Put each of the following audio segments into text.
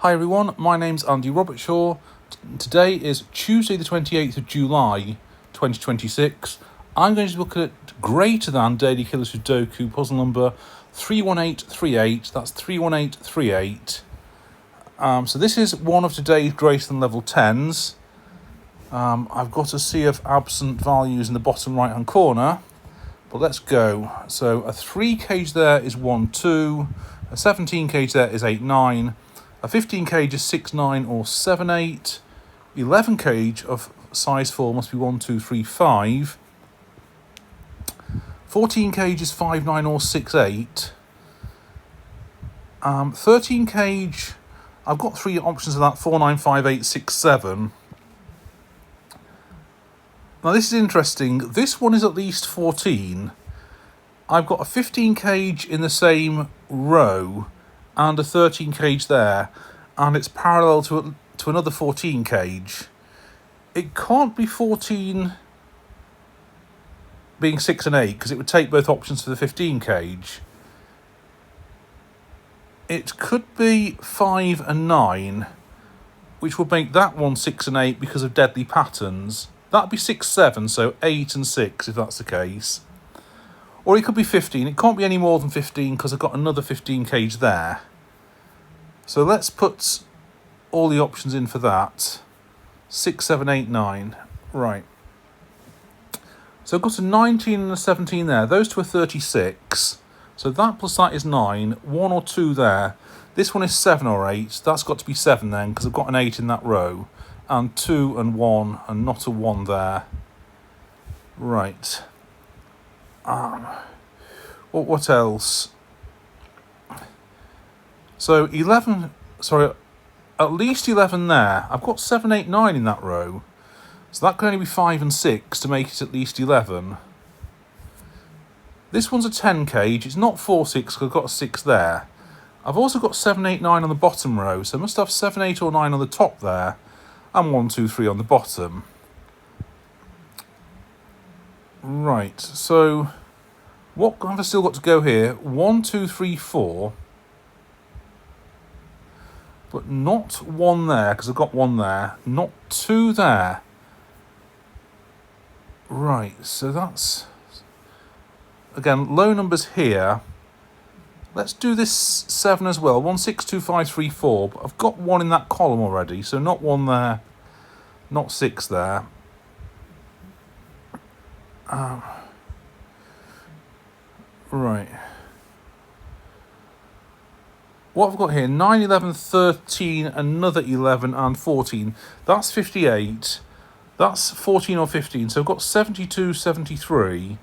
Hi everyone, my name's Andy Robertshaw. Today is Tuesday the 28th of July 2026. I'm going to look at greater than daily killers with Doku, puzzle number 31838. That's 31838. So this is one of today's greater than level 10s. I've got a sea of absent values in the bottom right hand corner. But let's go. So a 3 cage there is 1, 2. A 17 cage there is 8, 9. A 15 cage is 6, 9 or 7, 8. 11 cage of size 4 must be 1, 2, 3, 5. 14 cage is 5, 9 or 6, 8. 13 cage, I've got 3 options of that, 4, 9, 5, 8, 6, 7. Now this is interesting. This one is at least 14. I've got a 15 cage in the same row and a 13 cage there, and it's parallel to another 14 cage. It can't be 14 being 6 and 8 because it would take both options for the 15 cage. It could be 5 and 9, which would make that one 6 and 8 because of deadly patterns. That'd be 6, 7, so 8 and 6 if that's the case. Or it could be 15. It can't be any more than 15 because I've got another 15 cage there. So let's put all the options in for that. 6, 7, 8, 9. Right. So I've got a 19 and a 17 there. Those two are 36. So that plus that is 9. 1 or 2 there. This one is 7 or 8. That's got to be 7 then because I've got an 8 in that row. And 2 and 1 and not a 1 there. Right. What else? So 11, sorry, at least 11 there. I've got 7, 8, 9 in that row. So that can only be 5 and 6 to make it at least 11. This one's a 10 cage. It's not 4, 6 because I've got a 6 there. I've also got 7, 8, 9 on the bottom row. So I must have 7, 8 or 9 on the top there. And 1, 2, 3 on the bottom. Right, so what have I still got to go here? 1, 2, 3, 4. But not 1 there, because I've got 1 there. Not 2 there. Right, so that's... Again, low numbers here. Let's do this 7 as well. 1, 6, 2, 5, 3, 4. But I've got 1 in that column already, so not 1 there. Not 6 there. Right. What I've got here, 9, 11, 13, another 11 and 14. That's 58. That's 14 or 15. So I've got 72, 73.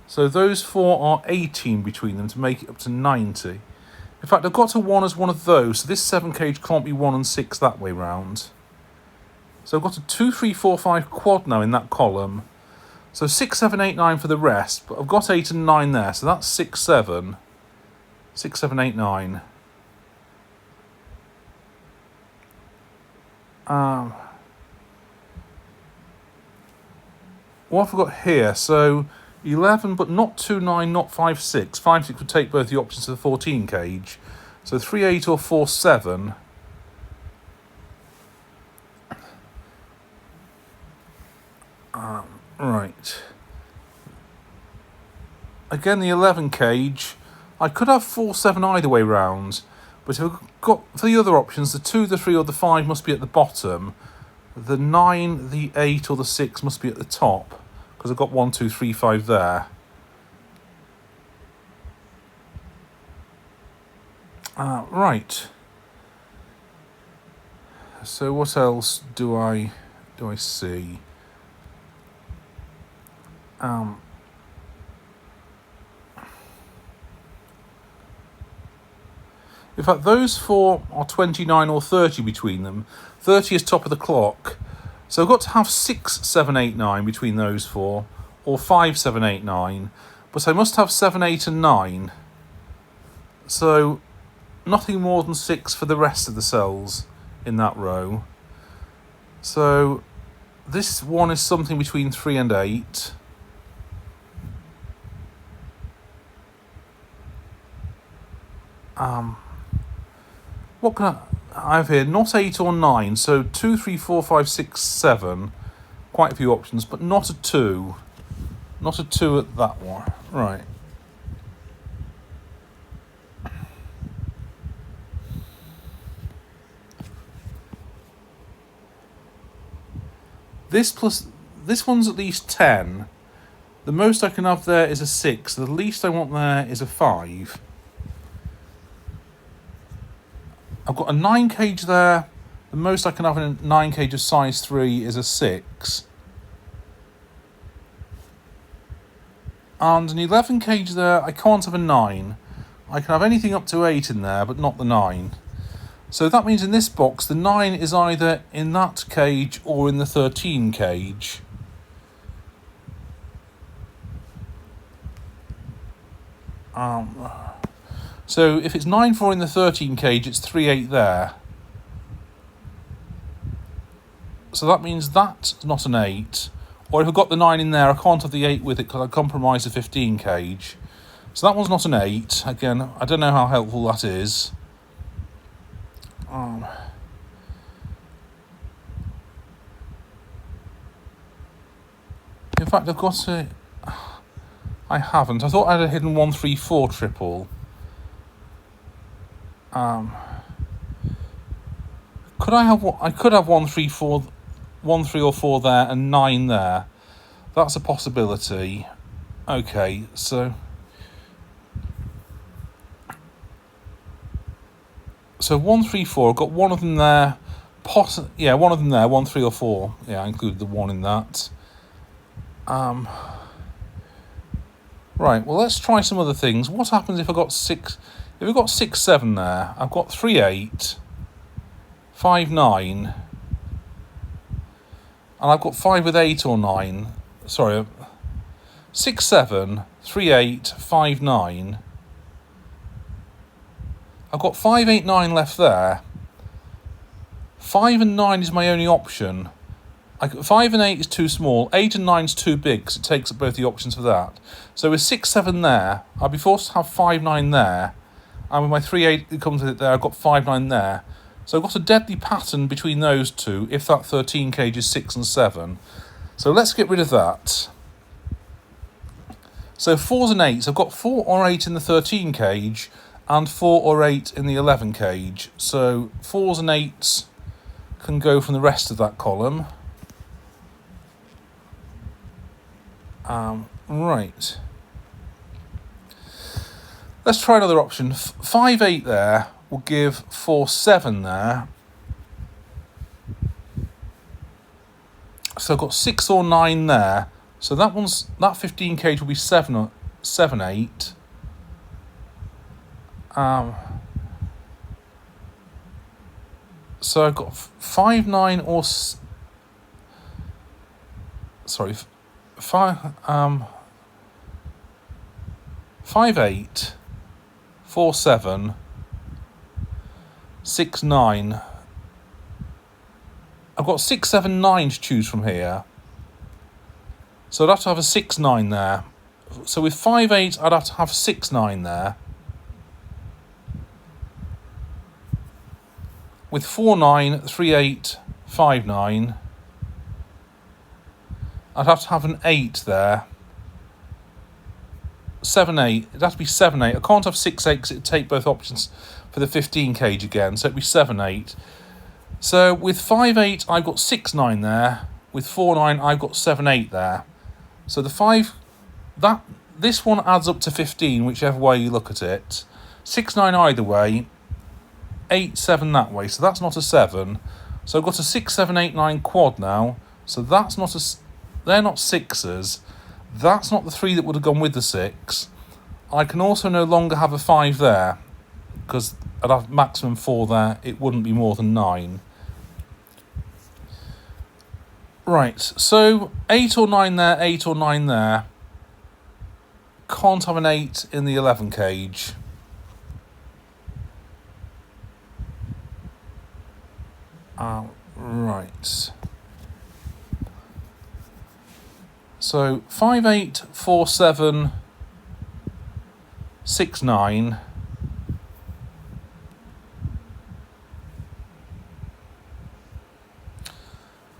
So those 4 are 18 between them to make it up to 90. In fact, I've got a 1 as one of those. So this 7 cage can't be 1 and 6 that way round. So I've got a 2, 3, 4, 5 quad now in that column. So 6, 7, 8, 9 for the rest. But I've got 8 and 9 there. So that's 6, 7. 6, 7, 8, 9. What have I got here? So 11, but not 2, 9, not 5, 6. 5, 6 would take both the options to the 14 cage. So 3, 8 or 4, 7. Right. Again, the 11 cage. I could have 4, 7 either way round. But if I've got, for the other options, the 2, the 3 or the 5 must be at the bottom. The 9, the 8 or the 6 must be at the top. Because I've got 1, 2, 3, 5 there. Right. So what else do I see? In fact, those 4 are 29 or 30 between them. 30 is top of the clock. So I've got to have 6, 7, 8, 9 between those 4. Or 5, 7, 8, 9. But I must have 7, 8 and 9. So nothing more than 6 for the rest of the cells in that row. So this one is something between 3 and 8. What can I... I have here not 8 or 9, so 2, 3, 4, 5, 6, 7. Quite a few options, but not a 2. Not a 2 at that one. Right. This one's at least 10. The most I can have there is a 6. The least I want there is a 5. I've got a 9 cage there. The most I can have in a 9 cage of size 3 is a 6. And an 11 cage there, I can't have a 9. I can have anything up to 8 in there, but not the 9. So that means in this box, the 9 is either in that cage or in the 13 cage. So if it's 9-4 in the 13 cage, it's 3-8 there. So that means that's not an 8. Or if I've got the 9 in there, I can't have the 8 with it because I compromise the 15 cage. So that one's not an 8. Again, I don't know how helpful that is. In fact, I've got a... I haven't. I thought I had a hidden 1-3-4 triple. Could I have... I could have 1-3-4... 1, 3 or 4 there and 9 there. That's a possibility. Okay, so... So 1, 3, 4. I've got one of them there. Yeah, one of them there. 1, 3 or 4. Yeah, I included the 1 in that. Right, well, let's try some other things. What happens if I got 6... If we've got 6, 7 there, I've got 3, 8, 5, 9, and I've got 5 with 8 or 9. Sorry, 6, 7, 3, 8, 5, 9. I've got 5, 8, 9 left there. 5 and 9 is my only option. 5 and 8 is too small. 8 and 9 is too big because it takes up both the options for that. So with 6, 7 there, I'll be forced to have 5, 9 there. And with my 3, 8 that comes with it there, I've got 5, 9 there. So I've got a deadly pattern between those two if that 13 cage is 6 and 7. So let's get rid of that. So 4s and 8s. I've got 4 or 8 in the 13 cage and 4 or 8 in the 11 cage. So 4s and 8s can go from the rest of that column. Right. Let's try another option. 5, 8 there will give 4, 7 there. So I've got 6 or 9 there. So that 15 cage will be 7, 8. So I've got 5, 9 or... Sorry, 5, 8, 4, 7, 6, 9. I've got 6, 7, 9 to choose from here. So I'd have to have a 6, 9 there. So with 5, 8, I'd have to have 6, 9 there. With 4, 9, 3, 8, 5, 9. I'd have to have an 8 there. 7, 8. It'd have to be 7, 8. I can't have 6, 8 because it'd take both options for the 15 cage again. So it'd be 7, 8. So with 5, 8, I've got 6, 9 there. With 4, 9, I've got 7, 8 there. So the 5... This one adds up to 15, whichever way you look at it. 6, 9 either way. 8, 7 that way. So that's not a 7. So I've got a 6, 7, 8, 9 quad now. So that's not a... They're not 6s. That's not the 3 that would have gone with the 6. I can also no longer have a 5 there, because I'd have maximum 4 there. It wouldn't be more than 9. Right, so 8 or 9 there, 8 or 9 there. Can't have an 8 in the 11 cage. Right. So 5, 8, 4, 7, 6, 9.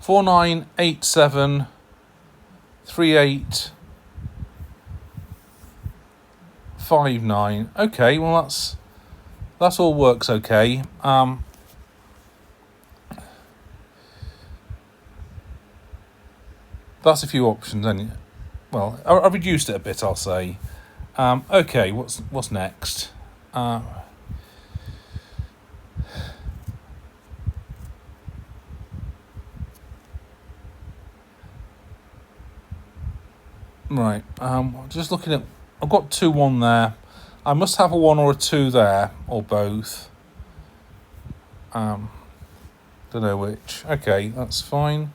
4, 9, 8, 7, 3, 8, 5, 9. Okay, well that's all works okay. That's a few options, and well, I reduced it a bit, I'll say. Okay, what's next? Right. Just looking at, I've got 2, 1 there. I must have a 1 or a 2 there, or both. Don't know which. Okay, that's fine.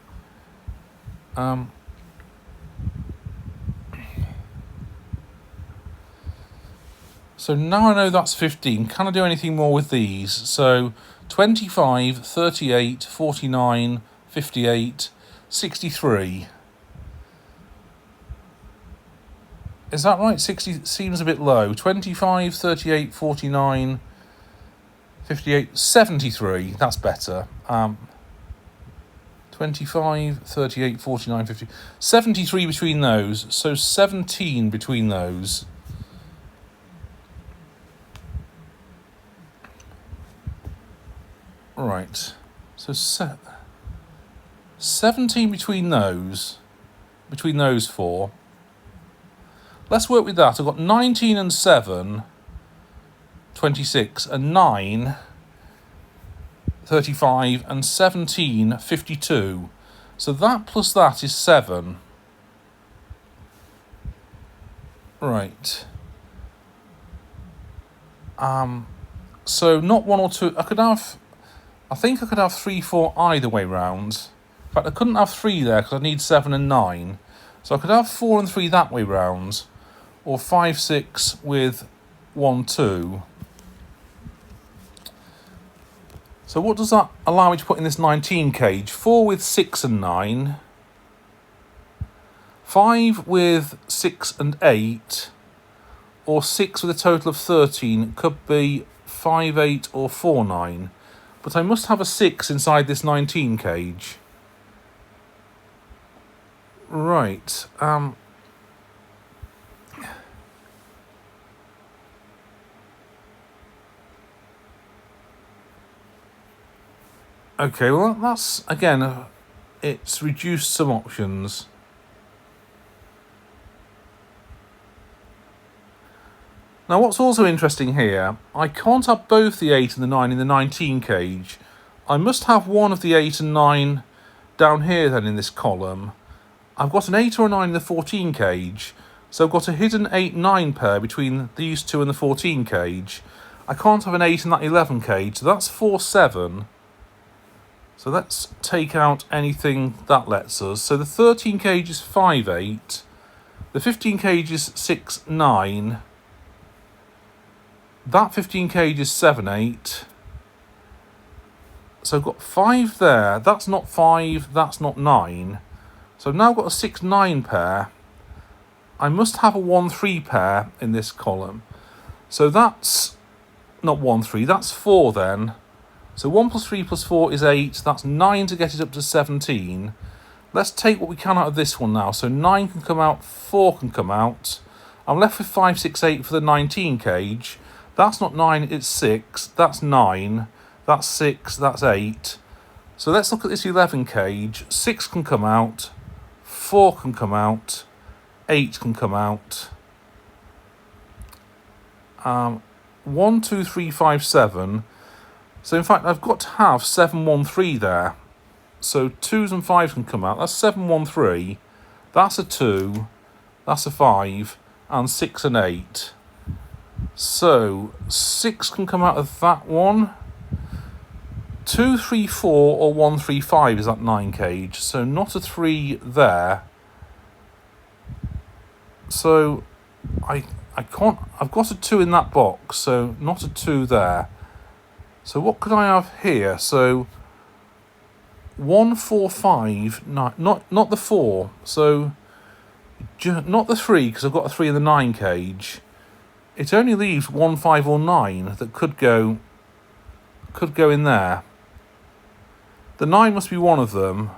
So now I know that's 15. Can I do anything more with these? So 25, 38, 49, 58, 63. Is that right? 60 seems a bit low. 25, 38, 49, 58, 73. That's better. 25, 38, 49, 50. 73 between those. So 17 between those. Right. So 17 between those. Between those four. Let's work with that. I've got 19 and 7, 26, and 9, 35, and 17, 52. So that plus that is 7. Right. So not 1 or 2. I think I could have 3, 4 either way round. In fact, I couldn't have 3 there because I need 7 and 9. So I could have 4 and 3 that way round. Or 5, 6 with 1, 2. So what does that allow me to put in this 19 cage? 4 with 6 and 9. 5 with 6 and 8. Or 6 with a total of 13. Could be 5, 8 or 4, 9. But I must have a 6 inside this 19 cage. Right. Okay, well, that's, again, it's reduced some options. Now, what's also interesting here, I can't have both the 8 and the 9 in the 19 cage. I must have one of the 8 and 9 down here, then, in this column. I've got an 8 or a 9 in the 14 cage, so I've got a hidden 8-9 pair between these two and the 14 cage. I can't have an 8 in that 11 cage, so that's 4, 7. So let's take out anything that lets us. So the 13 cage is 5, 8. The 15 cage is 6, 9. That 15 cage is 7, 8. So I've got 5 there. That's not 5, that's not 9. So I've now got a 6, 9 pair. I must have a 1, 3 pair in this column. So that's not 1, 3, that's 4 then. So 1 plus 3 plus 4 is 8. That's 9 to get it up to 17. Let's take what we can out of this one now. So 9 can come out, 4 can come out. I'm left with 5, 6, 8 for the 19 cage. That's not 9, it's 6. That's 9. That's 6, that's 8. So let's look at this 11 cage. 6 can come out. 4 can come out. 8 can come out. 1, 2, 3, 5, 7. So in fact, I've got to have 7, 1, 3 there. So 2s and 5s can come out. That's 7, 1, 3. That's a 2. That's a 5. And 6 and 8. So 6 can come out of that one. 2, 3, 4 or 1, 3, 5 is that 9 cage. So not a 3 there. So I can't. I've got a 2 in that box. So not a 2 there. So what could I have here? So 1, 4, 5, no, not the 4. So not the 3, because I've got a 3 in the 9 cage. It only leaves 1, 5 or 9 that could go in there. The 9 must be one of them.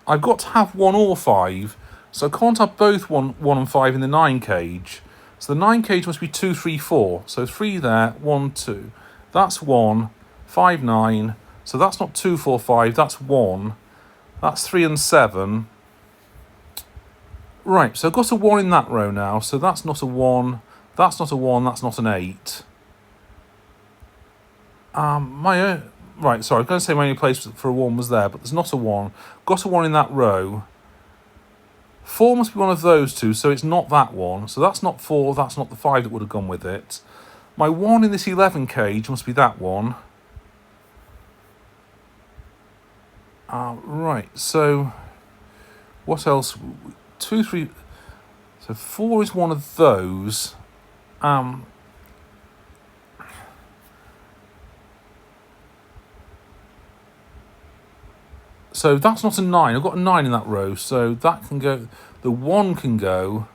I've got to have 1 or 5, so I can't have both 1 and 5 in the 9 cage. So the 9 cage must be 2, 3, 4. So 3 there, 1, 2. That's 1, 5, 9. So that's not 2, 4, 5, that's 1. That's 3 and 7. Right, so I've got a 1 in that row now, so that's not a 1, that's not a 1, that's not an 8. Right, sorry, I was going to say my only place for a 1 was there, but there's not a 1. Got a 1 in that row. 4 must be one of those two, so it's not that one. So that's not 4, that's not the 5 that would have gone with it. My 1 in this 11 cage must be that one. Right, so what else? 2, 3... So 4 is one of those. So that's not a 9. I've got a 9 in that row, so that can go... The 1 can go.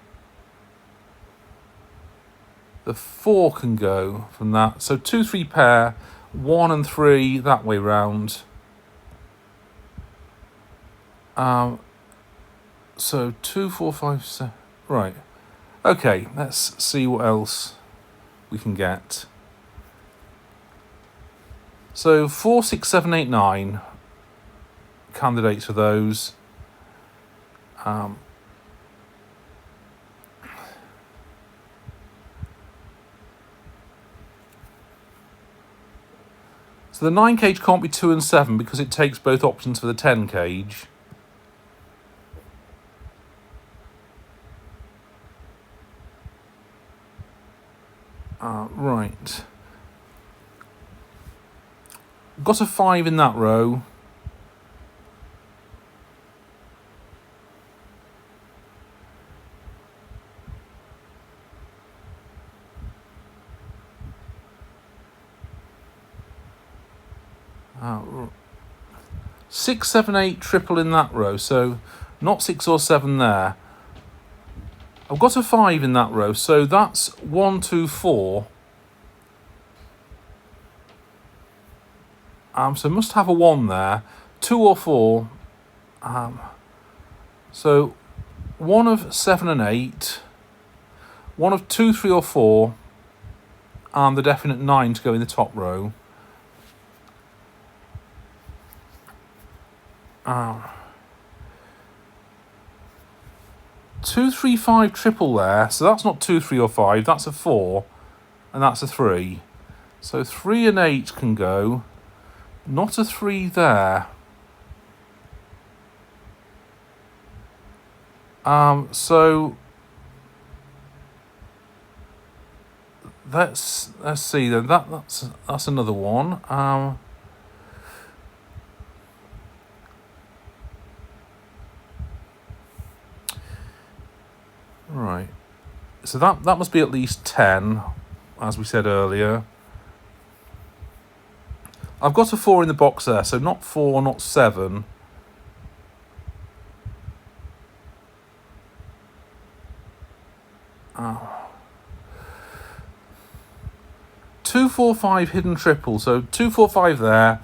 The 4 can go from that. So 2, 3 pair. 1 and 3 that way round. So 2, 4, 5, 7... Right. Okay, let's see what else we can get. So 4, 6, 7, 8, 9 candidates for those. So the 9 cage can't be 2 and 7 because it takes both options for the 10 cage. Right. Got a 5 in that row. Six, 7, 8 triple in that row, so not 6 or 7 there. I've got a 5 in that row, so that's 1, 2, 4. So must have a 1 there. 2 or 4. So 1 of 7 and 8. 1 of 2, 3 or 4. And the definite 9 to go in the top row. 2, 3, 5 triple there, so that's not 2, 3 or 5, that's a 4, and that's a 3. So 3 and 8 can go, not a 3 there. So let's see then. That's another one. Right. So that must be at least 10, as we said earlier. I've got a 4 in the box there, so not 4, not 7. Oh. 2, 4, 5 hidden triple. So 2, 4, 5 there,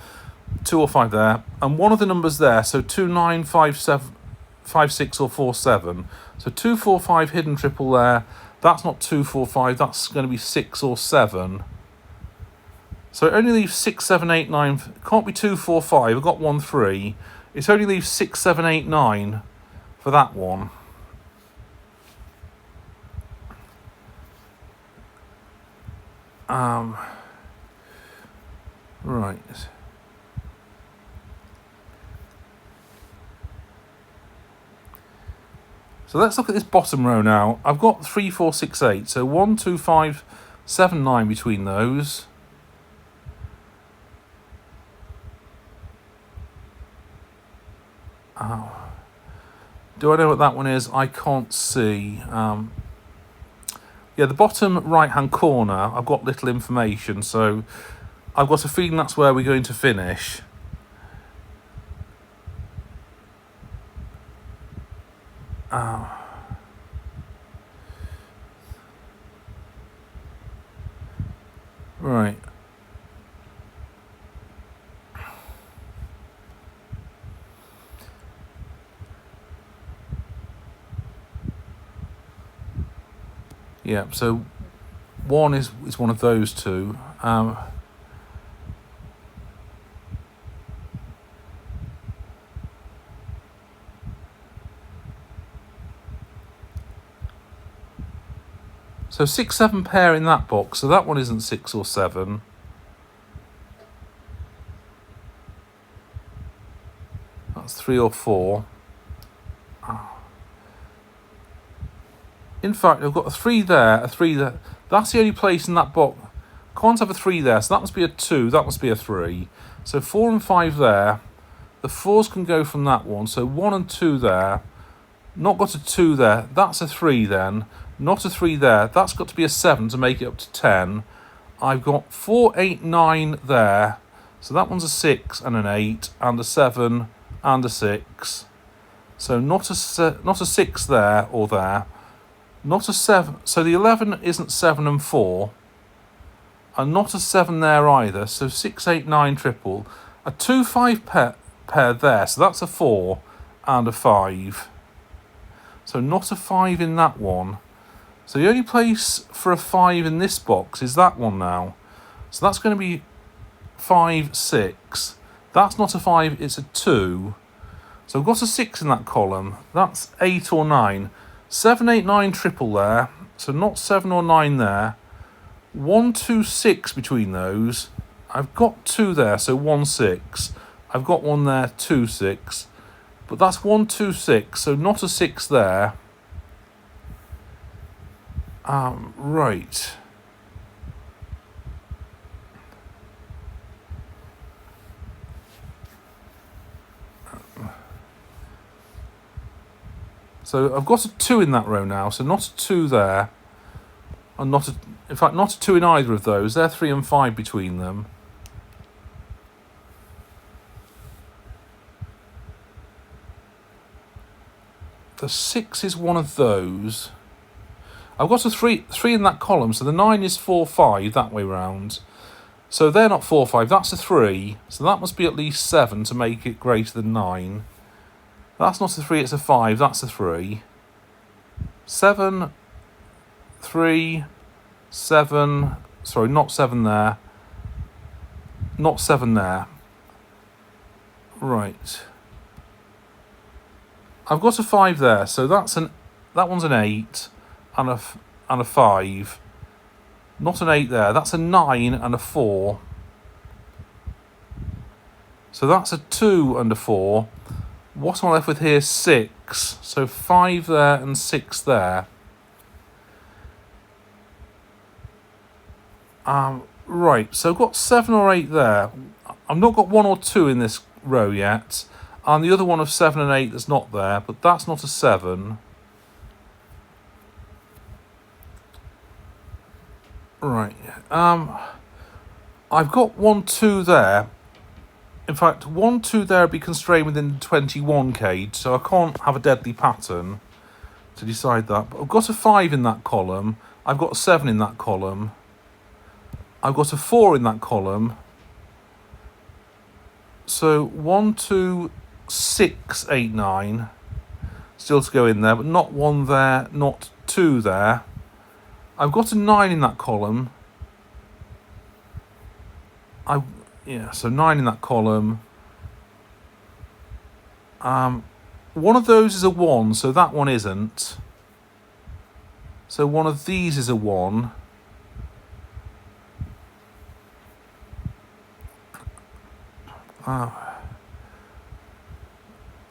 2 or 5 there, and one of the numbers there. So 2, 9, 5, 7, 5, 6 or 4, 7. So 2, 4, 5 hidden triple there. That's not 2, 4, 5. That's going to be 6 or 7. So it only leaves 6, 7, 8, 9. Can't be 2, 4, 5. I've got 1, 3. It only leaves 6, 7, 8, 9 for that one. Right. So let's look at this bottom row now. I've got 3, 4, 6, 8. So 1, 2, 5, 7, 9 between those. Do I know what that one is? I can't see. Yeah, the bottom right-hand corner, I've got little information, so I've got a feeling that's where we're going to finish. Right. Yeah, so 1 is one of those two. So 6, 7 pair in that box. So that one isn't 6 or 7. That's 3 or 4. In fact, I've got a 3 there, a 3 there. That's the only place in that box. Can't have a 3 there, so that must be a 2, that must be a 3. So 4 and 5 there. The 4s can go from that one. So 1 and 2 there. Not got a 2 there. That's a 3 then. Not a 3 there. That's got to be a 7 to make it up to 10. I've got 4, 8, 9 there. So that one's a 6 and an 8 and a 7 and a 6. So not a 6 there or there. Not a 7. So the 11 isn't 7 and 4. And not a 7 there either. So 6, 8, 9 triple. A 2, 5 pair there. So that's a 4 and a 5. So not a 5 in that one. So the only place for a 5 in this box is that one now. So that's going to be 5, 6. That's not a 5, it's a 2. So I've got a 6 in that column. That's 8 or 9. 7, 8, 9 triple there. So not 7 or 9 there. 1, 2, 6 between those. I've got 2 there, so 1, 6. I've got 1 there, 2, 6. But that's 1, 2, 6, so not a 6 there. Right. So I've got a 2 in that row now, so not a 2 there. And in fact, not a 2 in either of those. They're 3 and 5 between them. The 6 is one of those. I've got a 3 in that column, so the 9 is 4, 5, that way round. So they're not 4, 5, that's a 3. So that must be at least 7 to make it greater than 9. That's not a 3, it's a 5, that's a 3. 7, 3, 7, sorry, not 7 there. Not 7 there. Right. I've got a 5 there, so that one's an 8 and a 5. Not an 8 there. That's a 9 and a 4. So that's a 2 and a 4. What am I left with here? 6. So 5 there and 6 there. Right, so I've got 7 or 8 there. I've not got 1 or 2 in this row yet. And the other one of 7 and 8 that's not there, but that's not a 7. Right. I've got 1, 2 there. In fact, 1, 2 there would be constrained within the 21 cage, so I can't have a deadly pattern to decide that. But I've got a 5 in that column. I've got a 7 in that column. I've got a 4 in that column. So 1, 2, 6, 8, 9. Still to go in there, but not 1 there, not 2 there. I've got a 9 in that column. So 9 in that column. One of those is a 1, so that one isn't. So one of these is a 1.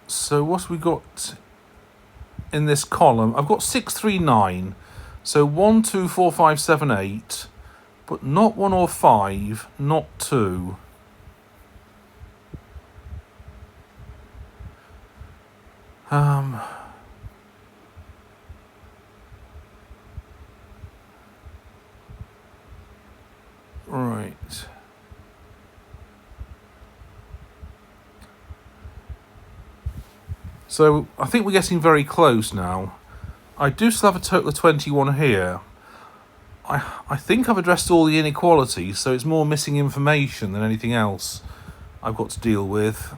So what have we got in this column? I've got 6, 3, 9. So 1, 2, 4, 5, 7, 8. But not 1 or 5, not 2. Right. So I think we're getting very close now. I do still have a total of 21 here. I think I've addressed all the inequalities, so it's more missing information than anything else I've got to deal with.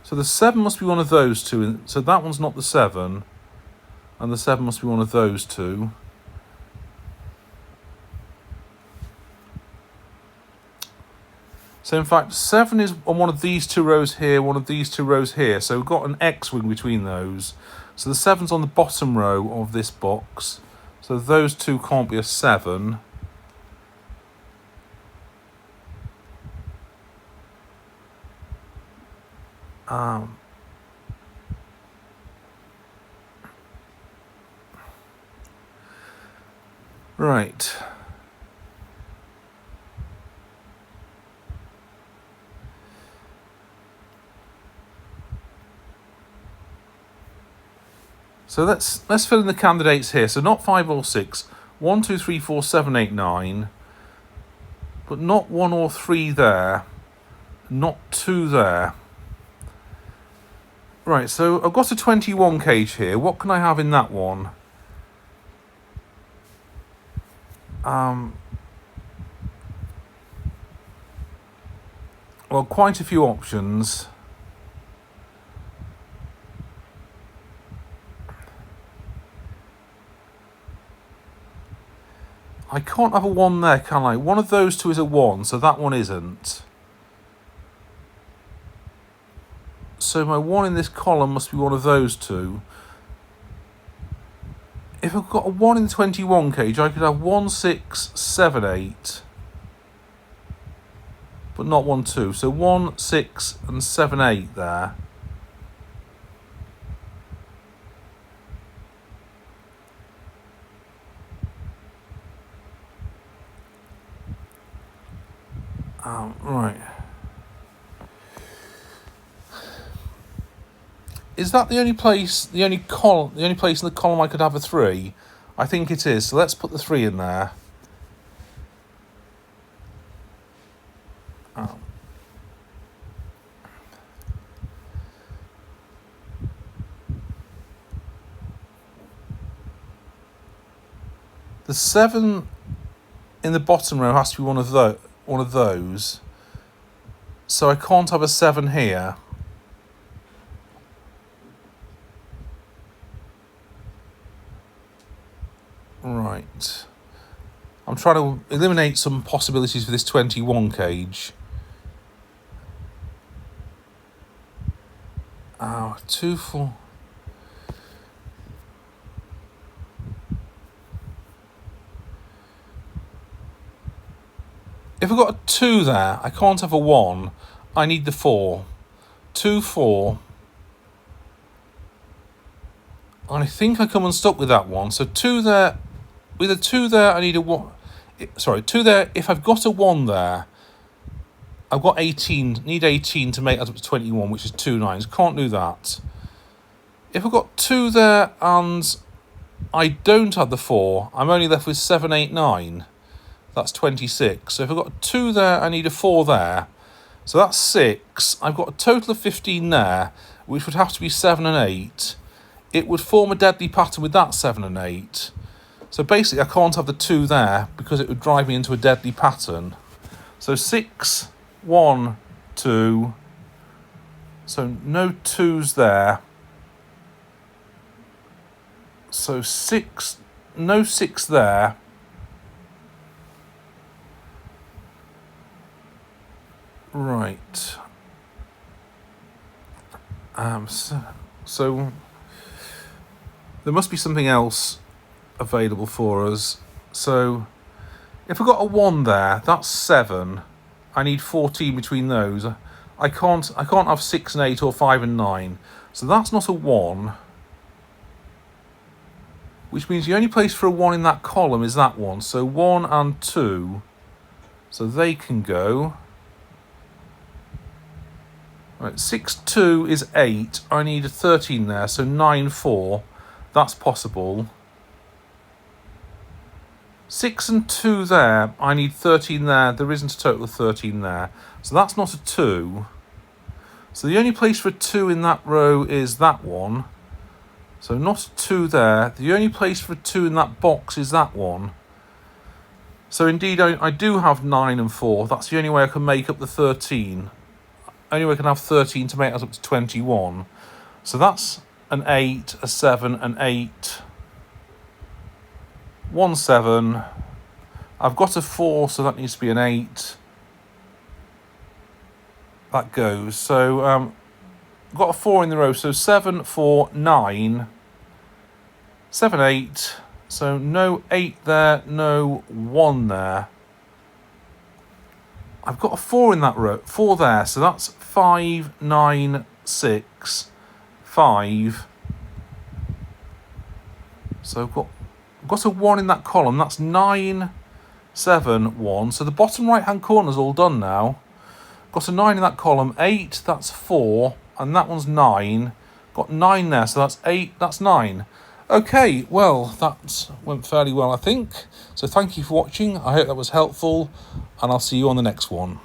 So the 7 must be one of those two. So that one's not the 7. And the 7 must be one of those two. So in fact, 7 is on one of these two rows here, one of these two rows here. So we've got an X-wing between those. So the 7's on the bottom row of this box. So those two can't be a 7. Right. So let's fill in the candidates here. So not 5 or 6. 1, 2, 3, 4, 7, 8, 9. But not 1 or 3 there. Not 2 there. Right, so I've got a 21 cage here. What can I have in that one? Well, quite a few options. I can't have a 1 there, can I? One of those two is a 1, so that one isn't. So my 1 in this column must be one of those two. If I've got a 1 in the 21 cage, I could have 1, 6, 7, 8. But not 1, 2. So 1, 6 and 7, 8 there. Right. Is that the only place, the only place in the column I could have a 3? I think it is. So let's put the 3 in there. The 7 in the bottom row has to be one of those. So I can't have a 7 here. Right. I'm trying to eliminate some possibilities for this 21 cage. 2, 4. If I've got a 2 there, I can't have a 1. I need the 4. 2, 4. And I think I come unstuck with that one. So 2 there. With a 2 there, I need a 1. Sorry, 2 there. If I've got a 1 there, I've got 18. Need 18 to make that up to 21, which is 2 9s. Can't do that. If I've got 2 there and I don't have the 4, I'm only left with 7, 8, 9. That's 26. So if I've got 2 there, I need a 4 there. So that's 6. I've got a total of 15 there, which would have to be 7 and 8. It would form a deadly pattern with that 7 and 8. So basically, I can't have the 2 there because it would drive me into a deadly pattern. So 6, 1, 2. So no 2s there. So 6, no 6 there. Right. So there must be something else available for us. So if I've got a 1 there, that's 7. I need 14 between those. I can't have 6 and 8 or 5 and 9. So that's not a 1. Which means the only place for a 1 in that column is that one. So 1 and 2. So they can go. Right, 6, 2 is 8. I need a 13 there. So 9, 4. That's possible. 6 and 2 there. I need 13 there. There isn't a total of 13 there. So that's not a 2. So the only place for a 2 in that row is that one. So not a 2 there. The only place for a 2 in that box is that one. So indeed, I do have 9 and 4. That's the only way I can make up the 13. only way I can have 13 to make that up to 21. So that's an 8, a 7, an 8, 1, 7. I've got a 4, so that needs to be an 8. That goes. So got a 4 in the row. So 7, 4, 9, 7, 8. So no 8 there, no 1 there. I've got a 4 in that row, 4 there, so that's 5, 9, 6, 5. So I've got a 1 in that column, that's 9, 7, 1. So the bottom right-hand corner's all done now. Got a 9 in that column, 8, that's 4, and that one's 9. Got 9 there, so that's 8, that's 9. Okay, well, that went fairly well, I think. So thank you for watching. I hope that was helpful, and I'll see you on the next one.